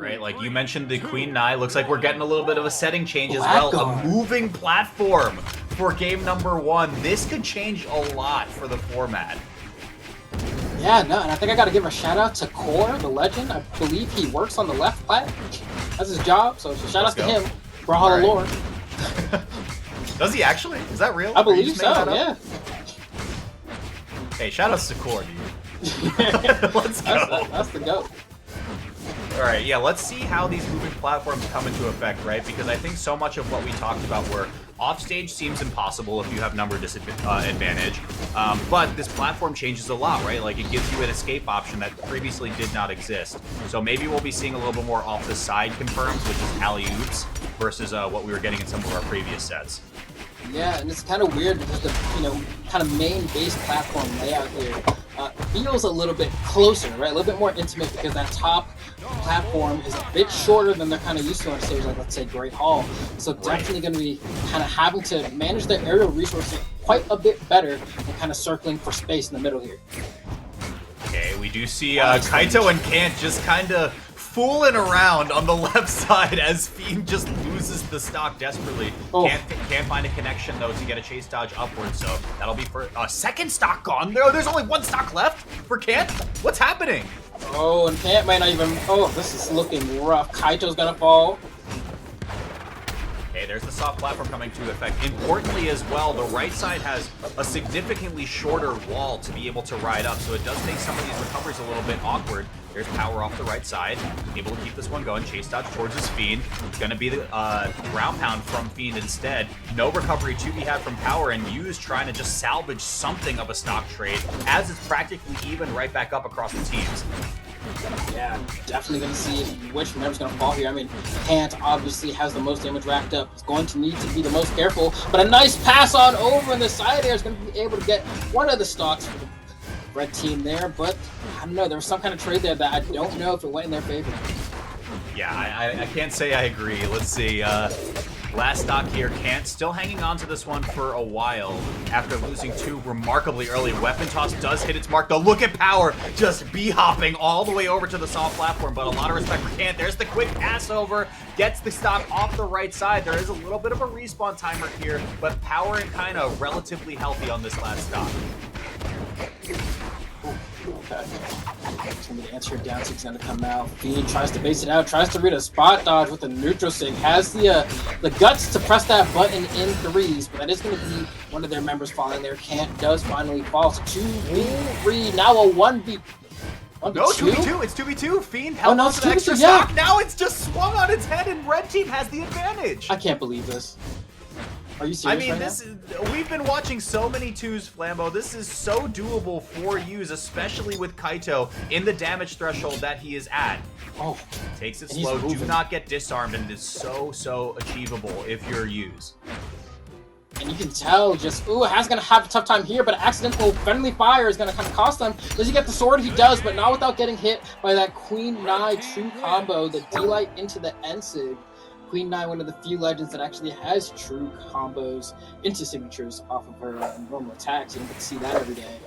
right? Like you mentioned the Queen Nai. Looks like we're getting a little bit of a setting change as well. A moving platform for game number 1. This could change a lot for the format. Yeah, no, and I think I got to give a shout out to Core, the legend. I believe he works on the left plat. That's his job, so shout out to him. Brawlhalla lore. Does he actually? Is that real? I believe so, yeah. Hey, shout out to Core, dude. Let's go. That's the goat. Alright, yeah, let's see how these moving platforms come into effect, right? Because I think so much of what we talked about were offstage seems impossible if you have number advantage, but this platform changes a lot, right? Like it gives you an escape option that previously did not exist. So maybe we'll be seeing a little bit more off the side confirms, which is alley-oops, versus what we were getting in some of our previous sets. Yeah, and it's kind of weird because the kind of main base platform layout here feels a little bit closer, right? A little bit more intimate because that top platform is a bit shorter than they're kind of used to on a stage like, let's say, Great Hall. So definitely going to be kind of having to manage their aerial resources quite a bit better and kind of circling for space in the middle here. Okay, we do see Kaito and Kant just kind of fooling around on the left side as Fiend just loses the stock desperately. Can't find a connection though to get a chase dodge upwards, so that'll be for a second stock gone. There's only 1 stock left for Kant. What's happening? Oh, and Kant might not even. Oh, this is looking rough. Kaito's gonna fall. Okay, there's the soft platform coming to effect. Importantly as well, the right side has a significantly shorter wall to be able to ride up, so it does make some of these recoveries a little bit awkward. There's power off the right side, able to keep this one going. Chase dodge towards his Fiend. It's going to be the ground pound from Fiend instead. No recovery to be had from power, and Yu's trying to just salvage something of a stock trade as it's practically even right back up across the teams. Yeah, definitely going to see which member's going to fall here. I mean, Kant obviously has the most damage racked up. He's going to need to be the most careful, but a nice pass on over in the side there is going to be able to get one of the stocks for the red team there, but I don't know, there was some kind of trade there that I don't know if it went in their favor. Yeah, I can't say I agree. Let's see. Last stock here, Kant still hanging on to this one for a while after losing 2 remarkably early. Weapon toss does hit its mark, though. Look at power just bee-hopping all the way over to the soft platform, but a lot of respect for Kant. There's the quick pass over, gets the stock off the right side. There is a little bit of a respawn timer here, but power and Kyna relatively healthy on this last stock. Okay. Somebody answer down, so he's gonna come out. Fiend tries to base it out, tries to read a spot dodge with a neutral sig. Has the guts to press that button in 3s, but that is gonna be one of their members falling there. Kant does finally fall. So 2v3, now a 1v. No, 2v2. It's 2v2. Fiend held on to the extra stock. Now it's just swung on its head, and red team has the advantage. I can't believe this. Are you serious? I mean, we've been watching so many 2s, Flambeau. This is so doable for Yus, especially with Kaito in the damage threshold that he is at. Oh, takes it slow. Do not get disarmed, and it is so achievable if you're Yus. And you can tell just, Has gonna have a tough time here, but accidental friendly fire is gonna kind of cost him. Does he get the sword? He does, but not without getting hit by that Queen Nai true combo, the D-Light into the N-Sig. Queen Nai, one of the few legends that actually has true combos into signatures off of her normal attacks. You don't get to see that every day.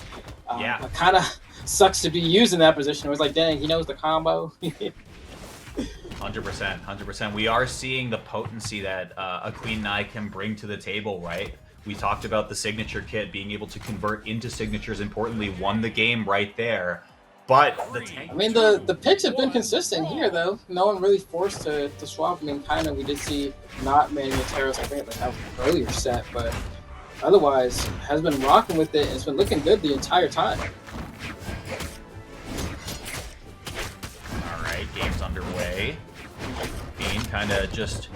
Yeah. But kind of sucks to be used in that position. It was like, dang, he knows the combo. 100%. We are seeing the potency that a Queen Nai can bring to the table, right? We talked about the signature kit being able to convert into signatures. Importantly, won the game right there. But the tank. I mean, the picks have been consistent here, though. No one really forced to swap. I mean, kind of, we did see not Manuel Terrace, I think, like that was an earlier set, but otherwise has been rocking with it, and it's been looking good the entire time. All right, game's underway. Fiend kind of just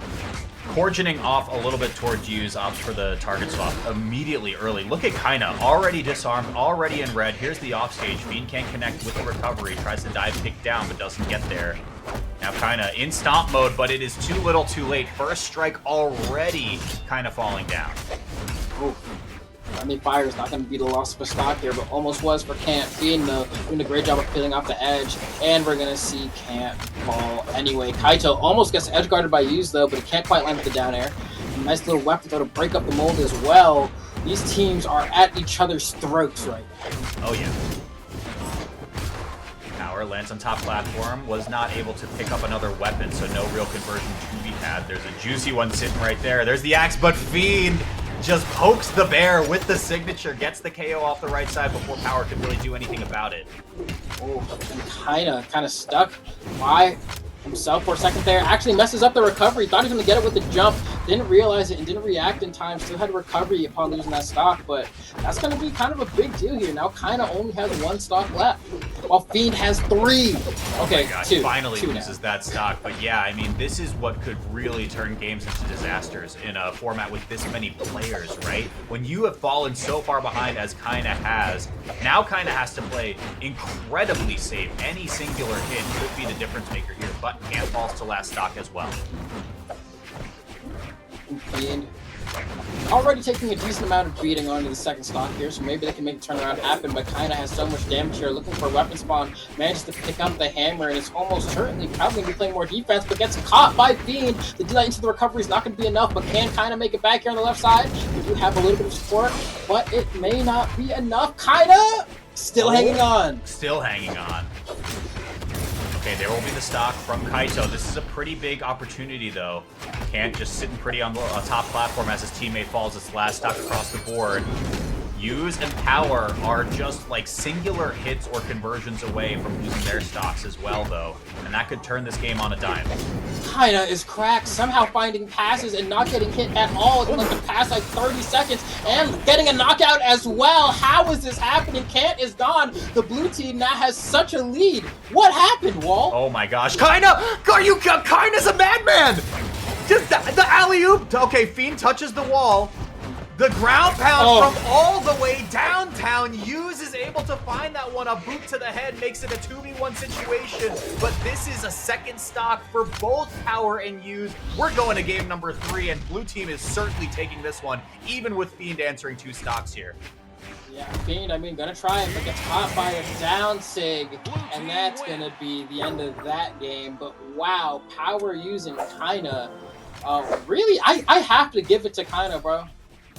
Corgining off a little bit towards Yus, opts for the target swap immediately early. Look at Kyna, already disarmed, already in red. Here's the offstage. Fiend can't connect with the recovery. Tries to dive kick down, but doesn't get there. Now Kyna in stomp mode, but it is too little too late. First strike already Kyna falling down. Ooh. I mean, fire is not going to be the loss of a stock here, but almost was for Kant. Fiend, though, doing a great job of peeling off the edge, and we're going to see Kant fall anyway. Kaito almost gets edge guarded by Yus, though, but he can't quite land with the down air. Nice little weapon throw to break up the mold as well. These teams are at each other's throats right now. Oh, yeah. Power Power lands on top platform, was not able to pick up another weapon, so no real conversion to be had. There's a juicy one sitting right there. There's the axe, but Fiend just pokes the bear with the signature, gets the KO off the right side before Power could really do anything about it. Oh, and kind of stuck by himself for a second there. Actually messes up the recovery. Thought he was going to get it with the jump. Didn't realize it and didn't react in time. Still had recovery upon losing that stock, but that's going to be kind of a big deal here. Now Kyna only has 1 stock left, while Fiend has 3. Okay, oh my gosh, 2. Finally 2 loses that stock. But yeah, I mean, this is what could really turn games into disasters in a format with this many players, right? When you have fallen so far behind as Kyna has, now Kyna has to play incredibly safe. Any singular hit could be the difference maker here, but Kant falls to last stock as well. Fiend already taking a decent amount of beating onto the second stock here, so maybe they can make the turnaround happen, but Kyna has so much damage here, looking for a weapon spawn, manages to pick up the hammer, and it's almost certainly probably going to be playing more defense, but gets caught by Fiend. The delay into the recovery is not going to be enough, but can Kyna make it back here on the left side? We do have a little bit of support, but it may not be enough. Kyna still hanging on. Still hanging on. Okay, there will be the stock from Kaito. This is a pretty big opportunity, though. Kant just sitting pretty on the top platform as his teammate falls. Its last stock across the board. Use and Power are just like singular hits or conversions away from losing their stocks as well, though. And that could turn this game on a dime. Kyna is cracked, somehow finding passes and not getting hit at all in like the past like 30 seconds, and getting a knockout as well. How is this happening? Kant is gone. The blue team now has such a lead. What happened, Wall? Oh my gosh, Kyna! Kyna's a madman! Just the alley-oop! Okay, Fiend touches the wall. The ground pound from all the way downtown. Yuz is able to find that one. A boot to the head makes it a 2v1 situation. But this is a second stock for both Power and Yuz. We're going to game number 3, and blue team is certainly taking this one, even with Fiend answering 2 stocks here. Yeah, Fiend, I mean, gonna try it, but gets caught by a down sig, and that's gonna be the end of that game. But wow, Power using Kyna. Really, I have to give it to Kyna, bro.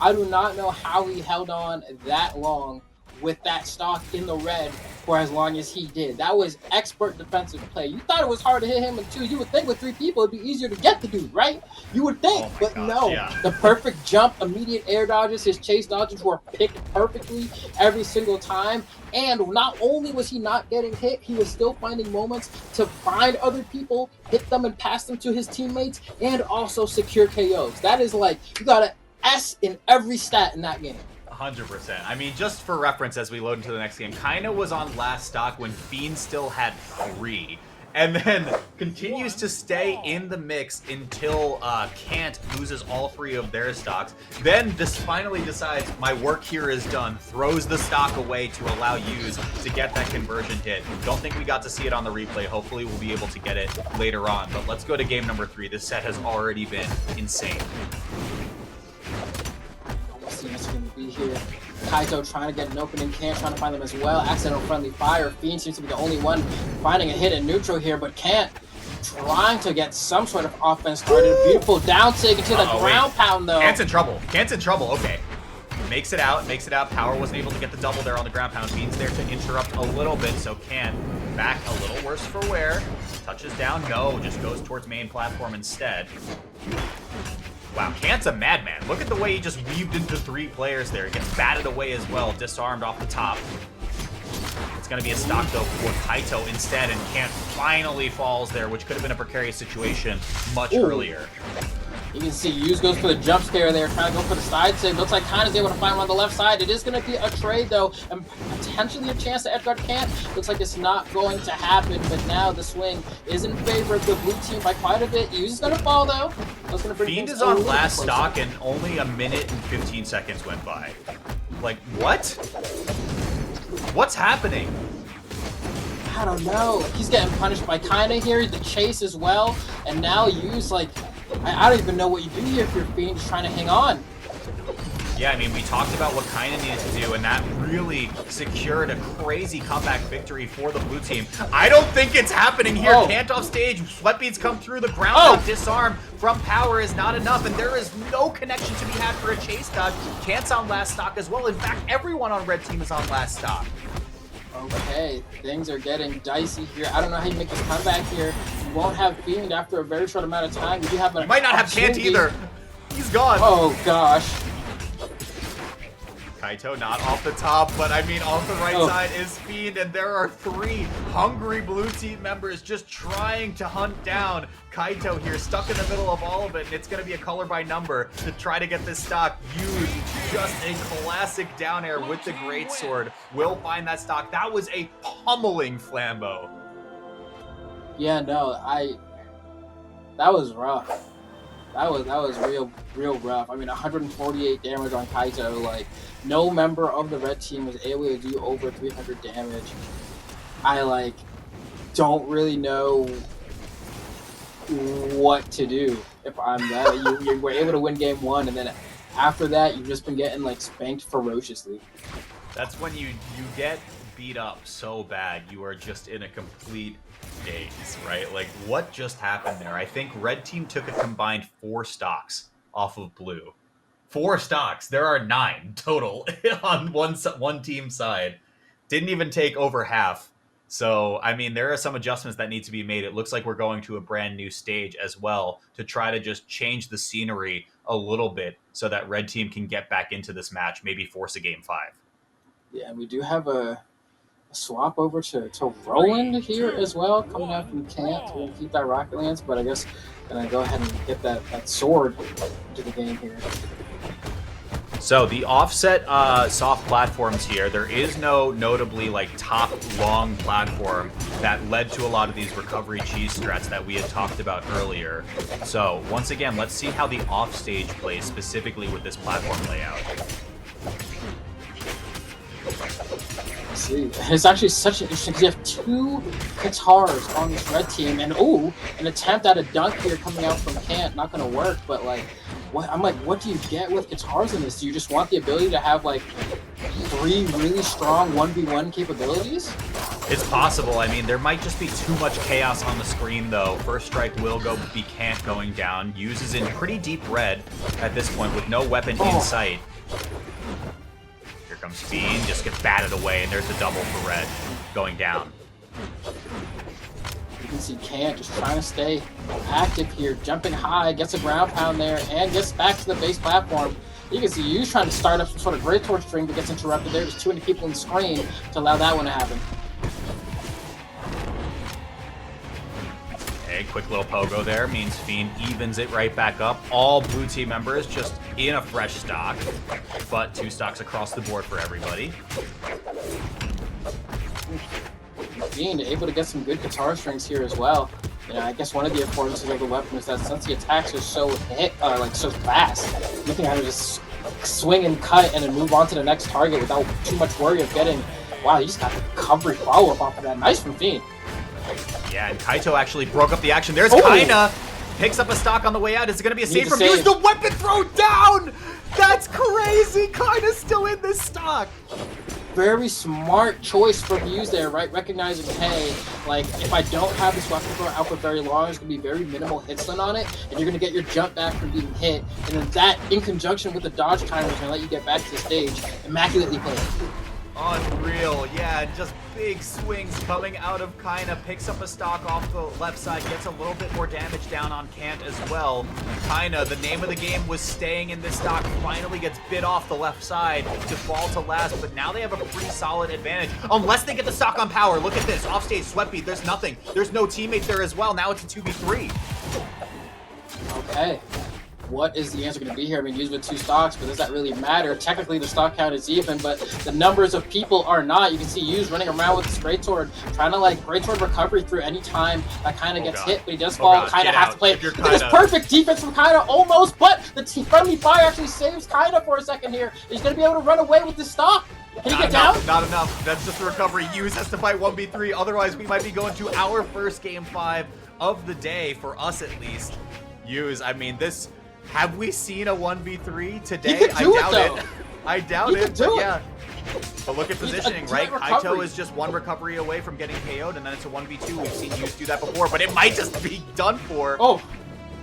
I do not know how he held on that long with that stock in the red for as long as he did. That was expert defensive play. You thought it was hard to hit him with 2. You would think with 3 people it'd be easier to get the dude, right? You would think, but gosh, no. Yeah. The perfect jump, immediate air dodges, his chase dodges were picked perfectly every single time. And not only was he not getting hit, he was still finding moments to find other people, hit them and pass them to his teammates, and also secure KOs. That is like, you got an S in every stat in that game. 100%. I mean, just for reference as we load into the next game, Kyna was on last stock when Fiend still had 3. And then continues to stay in the mix until Kant loses all 3 of their stocks. Then just finally decides, my work here is done, throws the stock away to allow Yuz to get that conversion hit. Don't think we got to see it on the replay. Hopefully we'll be able to get it later on. But let's go to game number 3. This set has already been insane. It's going to be here. Kaito trying to get an opening, Kant trying to find them as well. Accidental friendly fire. Fiend seems to be the only one finding a hit in neutral here, but Kant trying to get some sort of offense started. Beautiful down sig into the ground pound, though. Kant's in trouble. Kant's in trouble. Okay. Makes it out. Power wasn't able to get the double there on the ground pound. Fiend's there to interrupt a little bit, so Kant back a little worse for wear. Touches down. No, just goes towards main platform instead. Wow, Kant's a madman. Look at the way he just weaved into 3 players there. He gets batted away as well, disarmed off the top. It's going to be a stock, though, for Kaito instead, and Kant finally falls there, which could have been a precarious situation much earlier. You can see Yuz goes for the jump scare there, trying to go for the side sig. Looks like Kyna's able to find one on the left side. It is going to be a trade, though, and potentially a chance to edgeguard Kant. Looks like it's not going to happen, but now the swing is in favor of the blue team by quite a bit. Yuz is going to fall, though. Fiend is on last stock, and only a minute and 15 seconds went by. Like, what? What's happening? I don't know. He's getting punished by Kyna here, the chase as well, and now Yuz, like, I don't even know what you do here if you're Fiend just trying to hang on. Yeah, I mean, we talked about what Kyna needed to do, and that really secured a crazy comeback victory for the blue team. I don't think it's happening here. Kant off stage, Sweatbeats come through, the ground disarm from Power is not enough, and there is no connection to be had for a chase dodge. Kant's on last stock as well. In fact, everyone on red team is on last stock. Okay, things are getting dicey here. I don't know how you make this comeback here. You won't have Fiend after a very short amount of time. You have You might not have Kant either. He's gone. Oh gosh. Kaito not off the top, but I mean off the right side is Fiend, and there are 3 hungry blue team members just trying to hunt down Kaito here, stuck in the middle of all of it, and it's going to be a color by number to try to get this stock. Huge, just a classic down air with the greatsword. Will find that stock. That was a pummeling Flambeau. Yeah, no, that was rough. That was real rough. I mean, 148 damage on Kaito. Like, no member of the red team was able to do over 300 damage. I don't really know what to do if I'm that. You were able to win game 1, and then after that, you've just been getting spanked ferociously. That's when you get beat up so bad, you are just in a complete daze, right? Like, what just happened there? I think red team took a combined 4 stocks off of blue. 4 stocks. There are 9 total on one team side. Didn't even take over half. So, I mean, there are some adjustments that need to be made. It looks like we're going to a brand new stage as well to try to just change the scenery a little bit so that red team can get back into this match, maybe force a game 5. Yeah, and we do have a swap over to Roland here as well, coming out from Kant to keep that Rocket Lance, but I guess gonna go ahead and get that sword into the game here. So the offset soft platforms here, there is no notably top long platform that led to a lot of these recovery cheese strats that we had talked about earlier. So once again, let's see how the offstage plays specifically with this platform layout. See, it's actually such an interesting because you have 2 guitars on this red team, and an attempt at a dunk here coming out from Kant, not gonna work. But what do you get with guitars in this? Do you just want the ability to have 3 really strong 1v1 capabilities? It's possible. I mean, there might just be too much chaos on the screen, though. First strike will be Kant going down. Uses in pretty deep red at this point with no weapon in sight. Here comes Fiend, just gets batted away, and there's the double for red going down. You can see Kant just trying to stay active here, jumping high, gets a ground pound there, and gets back to the base platform. You can see Yu's trying to start up some sort of great torch string, but gets interrupted there. There's too many people on the screen to allow that one to happen. Okay, quick little pogo there means Fiend evens it right back up. All blue team members just in a fresh stock, but 2 stocks across the board for everybody. Fiend able to get some good guitar strings here as well. You know, I guess one of the affordances of the weapon is that since the attacks are so so fast, you can kind of just swing and cut and then move on to the next target without too much worry of getting. Wow, you just got the recovery follow-up off of that. Nice from Fiend. Yeah, and Kaito actually broke up the action. There's Kyna. Picks up a stock on the way out. Is it going to be a save from Use the weapon throw down? That's crazy. Kyna's still in this stock. Very smart choice from Hughes there, right? Recognizing, hey, if I don't have this weapon throw out for very long, there's going to be very minimal hit stun on it, and you're going to get your jump back from being hit. And then that, in conjunction with the dodge timer, is going to let you get back to the stage. Immaculately played. Unreal, yeah, just big swings coming out of Kyna, picks up a stock off the left side, gets a little bit more damage down on Kant as well. Kyna, the name of the game was staying in this stock, finally gets bit off the left side to fall to last, but now they have a pretty solid advantage, unless they get the stock on power. Look at this, offstage sweat beat, there's nothing. There's no teammate there as well, now it's a 2v3. Okay. What is the answer going to be here? I mean, Hughes with 2 stocks, but does that really matter? Technically, the stock count is even, but the numbers of people are not. You can see Hughes running around with his greatsword, trying to greatsword recovery through any time that Kyna gets hit, but he does fall. Kyna has to play it. Look at this perfect defense from Kyna, almost, but the friendly fire actually saves Kyna for a second here. He's going to be able to run away with the stock. Can he get down? Not enough. That's just the recovery. Hughes has to fight 1v3. Otherwise, we might be going to our first game 5 of the day, for us at least. Hughes, I mean, this... Have we seen a 1v3 today? I doubt it. I doubt it, but yeah. But look at positioning, right? Kaito is just 1 recovery away from getting KO'd, and then it's a 1v2. We've seen Hughes do that before, but it might just be done for. Oh,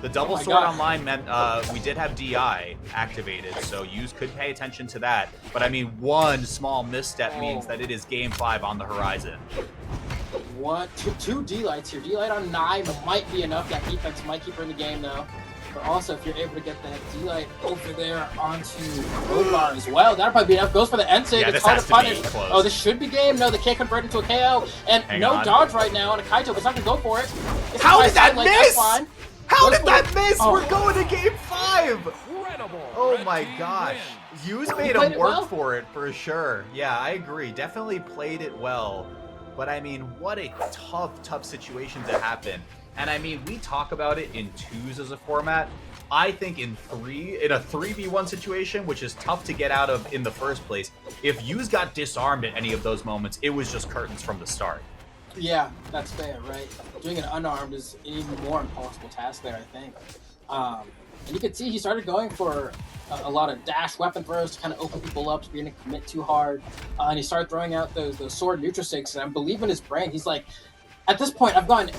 The double my sword God. online meant we did have DI activated, so Yus could pay attention to that. But I mean, one small misstep means that it is game 5 on the horizon. Two D-lights here. D-light on 9 might be enough. That defense might keep her in the game, though. But also, if you're able to get that D-light over there onto Roadbar as well, that'll probably be enough. Goes for the end save. Yeah, it's this hard has to to punish. be close. Oh, this should be game. No, they can't convert into a KO. And Hang no on. dodge right now on a Kaito, but it's not going to go for it. It's How a did that side, that's miss? fine. How Goes did for that it. miss? Oh. We're going to game 5! Oh my gosh. Yus made played him it work well. for it, for sure. Yeah, I agree. Definitely played it well. But I mean, what a tough situation to happen. And I mean, we talk about it in 2s as a format. I think in a 3v1 situation, which is tough to get out of in the first place, if Yus got disarmed at any of those moments, it was just curtains from the start. Yeah, that's fair, right? Doing it unarmed is an even more impossible task there, I think. And you can see he started going for a lot of dash weapon throws to kind of open people up, to be able to commit too hard. And he started throwing out those sword neutral sticks, and I believe in his brain, he's like, at this point, I've gotten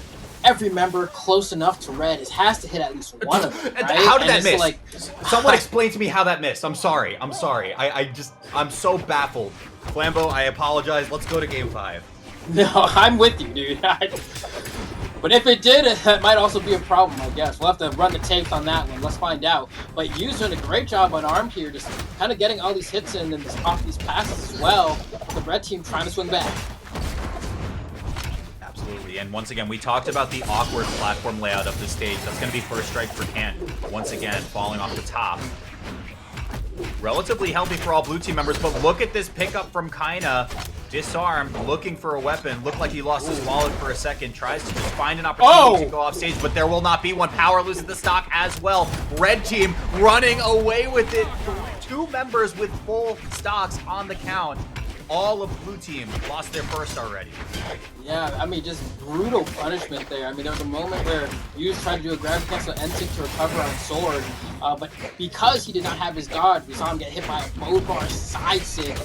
every member close enough to red. It has to hit at least one of them, right? How did And that it's miss? like, Someone explain to me how that missed. I'm sorry. I'm so baffled. Flambeau, I apologize. Let's go to game 5. no, I'm with you, dude. But if it did, that might also be a problem, I guess. We'll have to run the tapes on that one. Let's find out. But Yu's doing a great job unarmed here, just kind of getting all these hits in and just off these passes as well. The red team trying to swing back. Absolutely. And once again, we talked about the awkward platform layout of the stage. That's going to be first strike for Kant. Once again, falling off the top. Relatively healthy for all blue team members, but look at this pickup from Kyna. Disarmed, looking for a weapon. Looked like he lost his wallet for a second. Tries to just find an opportunity to go off stage, but there will not be one. Power loses the stock as well. Red team running away with it. 2 members with full stocks on the count. All of blue team lost their first already. Yeah, I mean, just brutal punishment there. I mean, there was a moment where Yus tried to do a grab cancel N6 to recover on sword, but because he did not have his dodge, we saw him get hit by a bow bar side sig,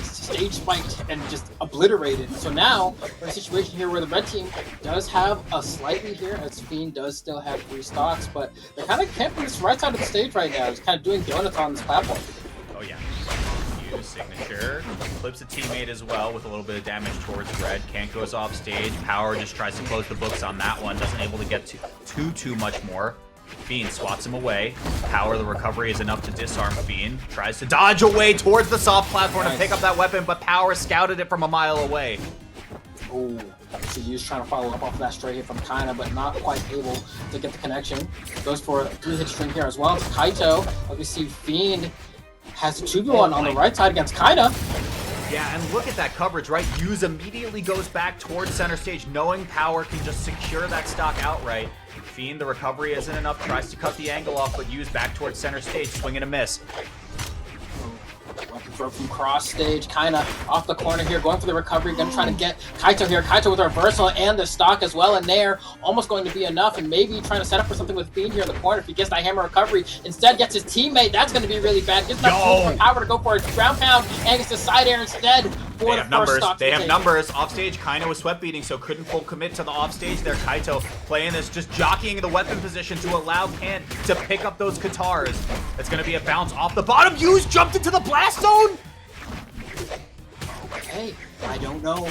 stage spiked, and just obliterated. So now, we're in a situation here where the red team does have a slight lead here, as Fiend does still have 3 stocks, but they're kind of camping this right side of the stage right now. It's kind of doing donuts on this platform. Oh yeah. Use signature. Clips a teammate as well with a little bit of damage towards red. Kant goes off stage. Power just tries to close the books on that one. Doesn't able to get too much more. Fiend swats him away. Power, the recovery is enough to disarm Fiend. Tries to dodge away towards the soft platform to pick up that weapon, but Power scouted it from a mile away. Oh, so Yus trying to follow up off of that straight hit from Kyna, but not quite able to get the connection. Goes for a 3-hit string here as well to Kaito. Like we see Fiend has a 2v1 on the right side against Kyna. Yeah, and look at that coverage, right? Yus immediately goes back towards center stage, knowing Power can just secure that stock outright. Fiend, the recovery isn't enough, tries to cut the angle off, but Yus back towards center stage, swing and a miss. Weapon throw from cross stage, Kyna off the corner here, going for the recovery, gonna try to get Kaito here. Kaito with a reversal and the stock as well, and there, almost going to be enough, and maybe trying to set up for something with Fiend here in the corner. If he gets that hammer recovery, instead gets his teammate, that's gonna be really bad. Gets that Power to go for a ground pound, and gets the side air instead. They have numbers. They have numbers. Offstage, Kyna was sweat beating, so couldn't full commit to the offstage there. Kaito playing this, just jockeying the weapon position to allow Kant to pick up those Katars. It's going to be a bounce off the bottom. Yus jumped into the blast zone. Hey, I don't know.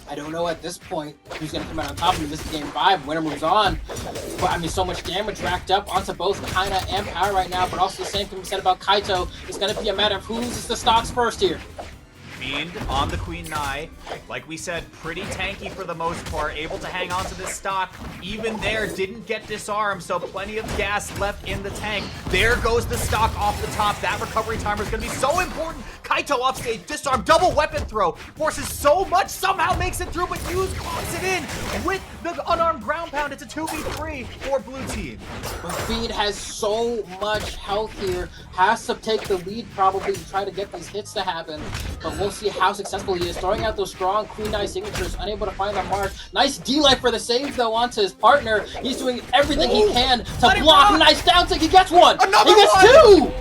I don't know at this point who's going to come out on top of him. This is game 5. Winner moves on. But I mean, so much damage racked up onto both Kyna and Power right now, but also the same can be said about Kaito. It's going to be a matter of who loses the stocks first here. Fiend on the Queen Nai. Like we said, pretty tanky for the most part. Able to hang on to this stock. Even there, didn't get disarmed, so plenty of gas left in the tank. There goes the stock off the top. That recovery timer is going to be so important. Kaito off stage, disarm, double weapon throw. Forces so much, somehow makes it through, but Yus clocks it in with the unarmed ground pound. It's a 2v3 for blue team. But Fiend has so much health here. Has to take the lead probably to try to get these hits to happen. But we'll see how successful he is. Throwing out those strong Queen Eye signatures, unable to find the mark. Nice D-life for the save though onto his partner. He's doing everything he can to block. Nice down tick. He gets one. Another he gets one. 2.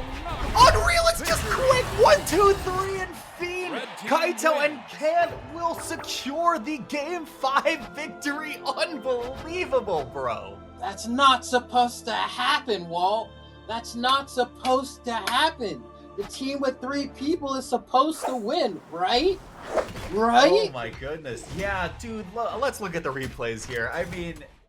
Unreal, it's just quick. 1, 2, 3, and Fiend, Kaito, and Kant will secure the Game 5 victory. Unbelievable, bro. That's not supposed to happen, Walt. That's not supposed to happen. The team with 3 people is supposed to win, right? Right? Oh my goodness. Yeah, dude, let's look at the replays here. I mean,